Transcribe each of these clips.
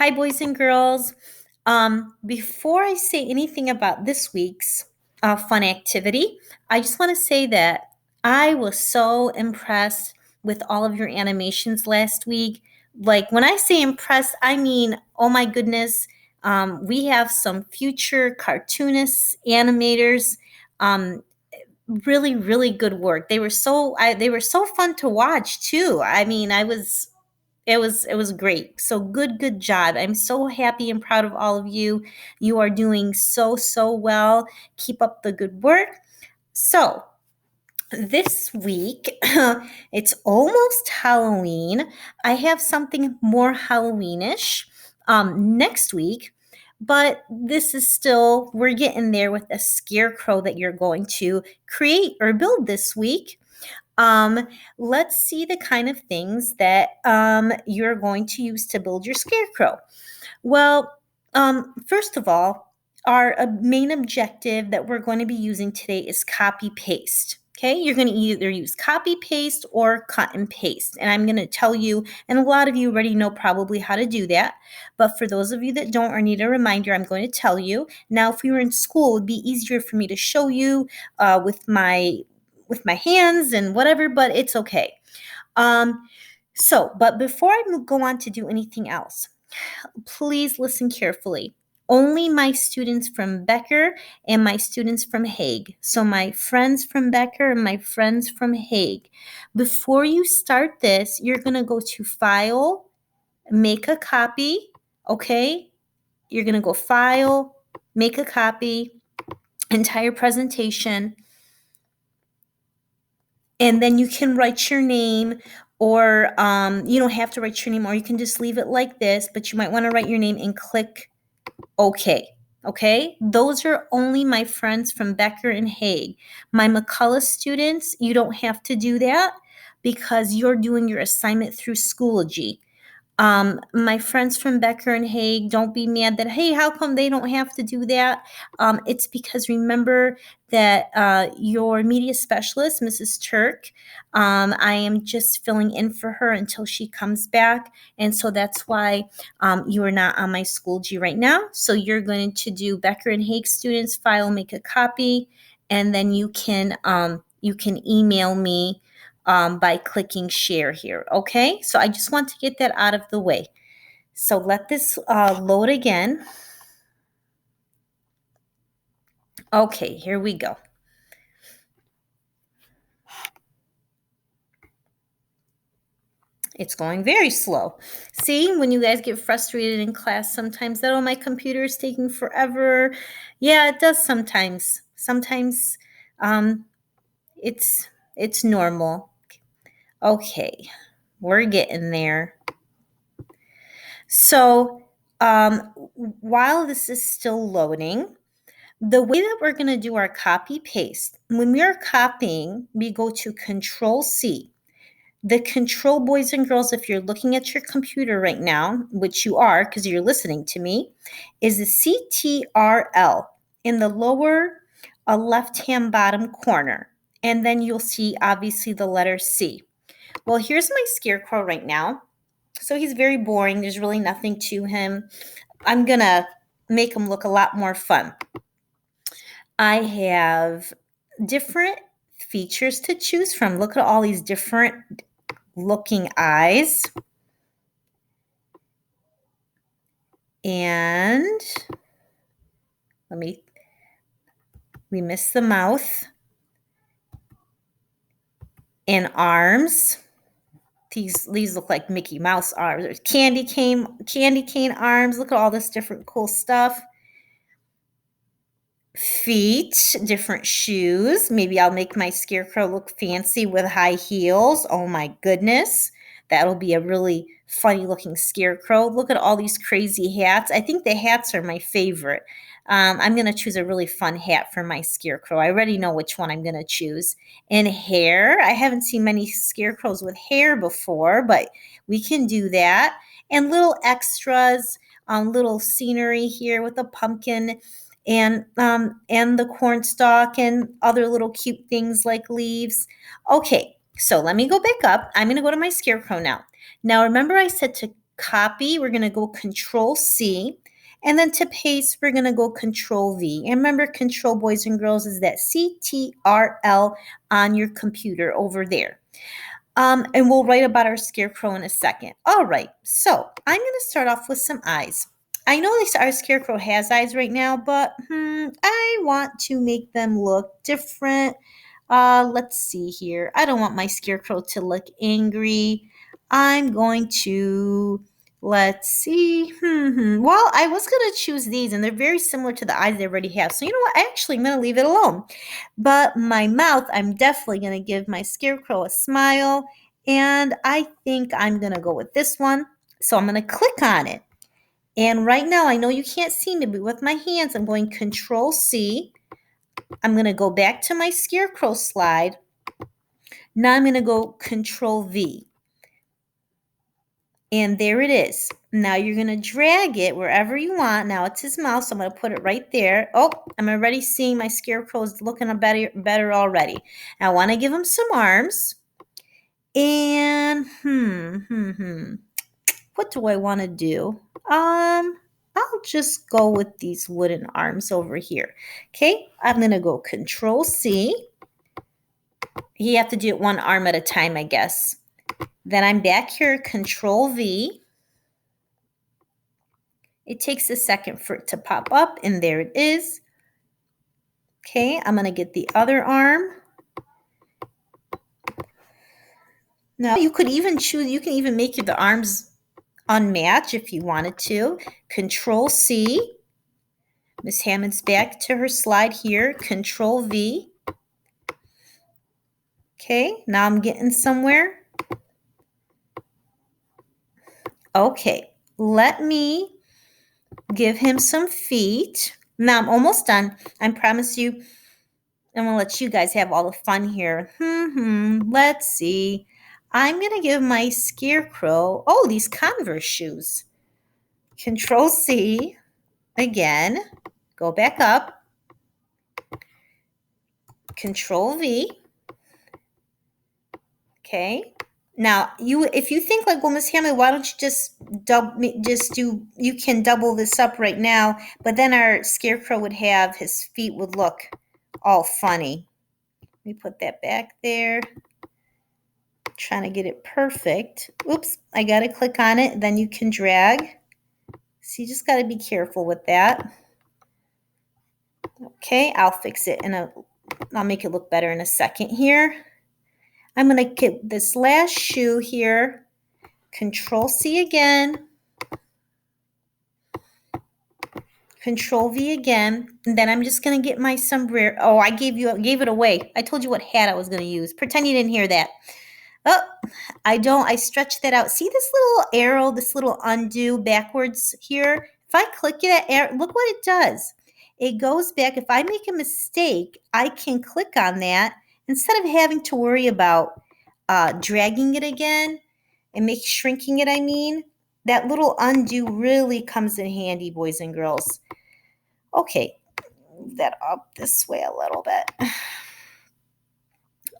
Hi, boys and girls. Before I say anything about this week's fun activity, I just want to say that I was so impressed with all of your animations last week. Like, when I say impressed, I mean, oh my goodness, we have some future cartoonists, animators. Really, really good work. They were so fun to watch too. I mean, it was great. So good job. I'm so happy and proud of all of you. You are doing so well. Keep up the good work. So, this week, it's almost Halloween. I have something more Halloweenish next week, but this is still, we're getting there with a scarecrow that you're going to create or build this week. Um, let's see the kind of things that you're going to use to build your scarecrow. Well, first of all, our main objective that we're going to be using today is copy paste. Okay, you're going to either use copy paste or cut and paste. And I'm going to tell you, and a lot of you already know probably how to do that. But for those of you that don't or need a reminder, I'm going to tell you. Now, if we were in school, it would be easier for me to show you with my hands and whatever, but it's okay. But before I go on to do anything else, please listen carefully. Only my students from Becker and my students from Hague. So my friends from Becker and my friends from Hague. Before you start this, you're going to go to File, Make a Copy, okay? You're going to go File, Make a Copy, Entire Presentation, and then you can write your name, or you don't have to write your name, or you can just leave it like this, but you might want to write your name and click OK. Okay, those are only my friends from Becker and Hague. My McCullough students, you don't have to do that because you're doing your assignment through Schoology. My friends from Becker and Hague, don't be mad that, hey, how come they don't have to do that? It's because remember that your media specialist, Mrs. Turk, I am just filling in for her until she comes back. And so that's why you are not on my Schoology right now. So you're going to do Becker and Hague students, file, make a copy, and then you can email me by clicking share here. Okay, so I just want to get that out of the way. So let this load again. Okay, here we go. It's going very slow. See, when you guys get frustrated in class sometimes that, oh, my computer is taking forever. Yeah, it does sometimes. Sometimes it's normal. Okay, we're getting there. So while this is still loading, the way that we're going to do our copy paste, when we are copying, we go to Control C. The control, boys and girls, if you're looking at your computer right now, which you are because you're listening to me, is the CTRL in the lower left-hand bottom corner. And then you'll see, obviously, the letter C. Well, here's my scarecrow right now. So he's very boring. There's really nothing to him. I'm going to make him look a lot more fun. I have different features to choose from. Look at all these different looking eyes. And we missed the mouth and arms. These look like Mickey Mouse arms. There's candy cane arms. Look at all this different cool stuff. Feet, different shoes. Maybe I'll make my scarecrow look fancy with high heels. Oh my goodness. That'll be a really funny looking scarecrow. Look at all these crazy hats. I think the hats are my favorite. I'm going to choose a really fun hat for my scarecrow. I already know which one I'm going to choose. And hair. I haven't seen many scarecrows with hair before, but we can do that. And little extras, little scenery here with a pumpkin and the cornstalk and other little cute things like leaves. Okay, so let me go back up. I'm going to go to my scarecrow now. Now, remember I said to copy, we're going to go Control C. And then to paste, we're going to go Control V. And remember, Control, boys and girls, is that CTRL on your computer over there. And we'll write about our scarecrow in a second. All right, so I'm going to start off with some eyes. I know our scarecrow has eyes right now, but I want to make them look different. Let's see here. I don't want my scarecrow to look angry. I'm going to, let's see. Well, I was going to choose these, and they're very similar to the eyes they already have. So you know what? Actually, I'm going to leave it alone. But my mouth, I'm definitely going to give my scarecrow a smile. And I think I'm going to go with this one. So I'm going to click on it. And right now, I know you can't see me, but with my hands, I'm going Control C. I'm going to go back to my scarecrow slide. Now I'm going to go Control V. And there it is. Now you're going to drag it wherever you want. Now it's his mouth, so I'm going to put it right there. Oh, I'm already seeing my scarecrow is looking better already. Now I want to give him some arms. And what do I want to do? I'll just go with these wooden arms over here. Okay, I'm going to go Control C. You have to do it one arm at a time, I guess. Then I'm back here, Control V. It takes a second for it to pop up, and there it is. Okay, I'm going to get the other arm. Now, you can even make the arms unmatch if you wanted to. Control C. Miss Hammond's back to her slide here. Control V. Okay, now I'm getting somewhere. Okay, let me give him some feet. Now I'm almost done. I promise you, I'm going to let you guys have all the fun here. Let's see. I'm going to give my scarecrow, these Converse shoes. Control C. Again, go back up. Control V. Okay. Now, if you think like, well, Miss Hammond, why don't you you can double this up right now, but then our scarecrow would have, his feet would look all funny. Let me put that back there. Trying to get it perfect. Oops, I got to click on it. Then you can drag. So you just got to be careful with that. Okay, I'll fix it I'll make it look better in a second here. I'm going to get this last shoe here. Control C again. Control V again. And then I'm just going to get my sombrero. Oh, I gave it away. I told you what hat I was going to use. Pretend you didn't hear that. Oh, I stretched that out. See this little arrow, this little undo backwards here? If I click it, look what it does. It goes back. If I make a mistake, I can click on that instead of having to worry about dragging it again and shrinking it, I mean. That little undo really comes in handy, boys and girls. Okay, move that up this way a little bit.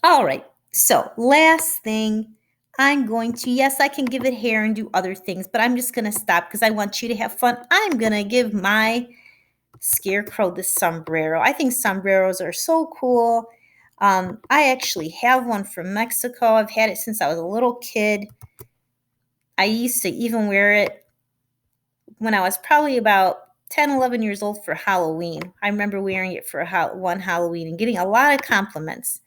All right. So last thing, yes, I can give it hair and do other things, but I'm just going to stop because I want you to have fun. I'm going to give my scarecrow this sombrero. I think sombreros are so cool. I actually have one from Mexico. I've had it since I was a little kid. I used to even wear it when I was probably about 10, 11 years old for Halloween. I remember wearing it for one Halloween and getting a lot of compliments.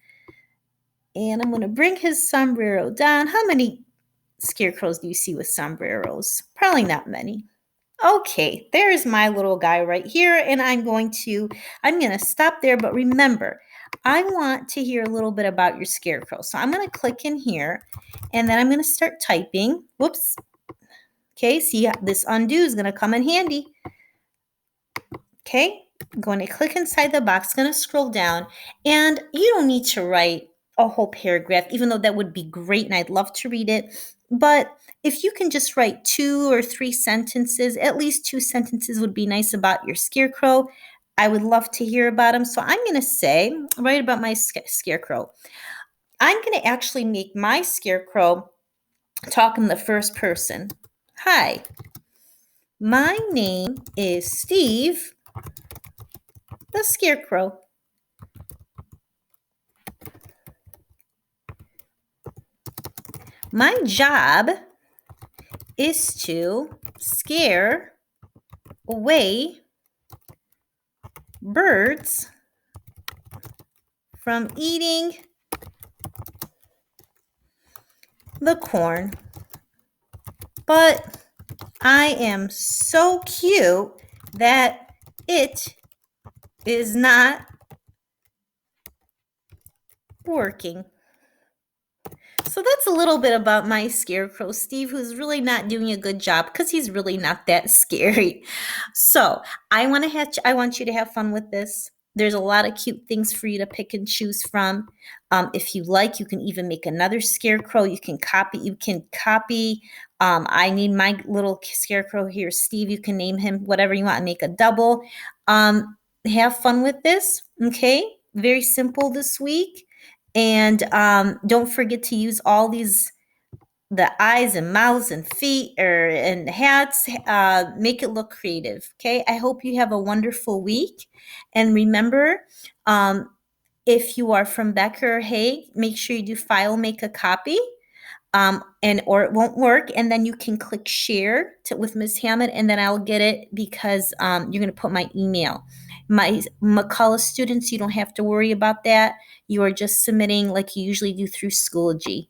And I'm going to bring his sombrero down. How many scarecrows do you see with sombreros? Probably not many. Okay, there's my little guy right here. And I'm going to stop there. But remember, I want to hear a little bit about your scarecrow. So I'm going to click in here. And then I'm going to start typing. Whoops. Okay, see, this undo is going to come in handy. Okay, I'm going to click inside the box. Going to scroll down. And you don't need to write a whole paragraph, even though that would be great and I'd love to read it. But if you can just write 2 or 3 sentences, at least 2 sentences would be nice about your scarecrow. I would love to hear about him. So I'm going to write about my scarecrow. I'm going to actually make my scarecrow talk in the first person. Hi, my name is Steve the Scarecrow. My job is to scare away birds from eating the corn. But I am so cute that it is not working. So that's a little bit about my scarecrow, Steve, who's really not doing a good job because he's really not that scary. So I want you to have fun with this. There's a lot of cute things for you to pick and choose from. If you like, you can even make another scarecrow. You can copy. I need my little scarecrow here, Steve. You can name him whatever you want and make a double. Have fun with this. Okay, very simple this week. And don't forget to use all these the eyes and mouths and feet and hats. Make it look creative. Okay. I hope you have a wonderful week. And remember, if you are from Becker or Hague, make sure you do file, make a copy. And or it won't work, and then you can click share with Ms. Hammond, and then I'll get it because you're going to put my email. My McCullough students, you don't have to worry about that. You are just submitting like you usually do through Schoology.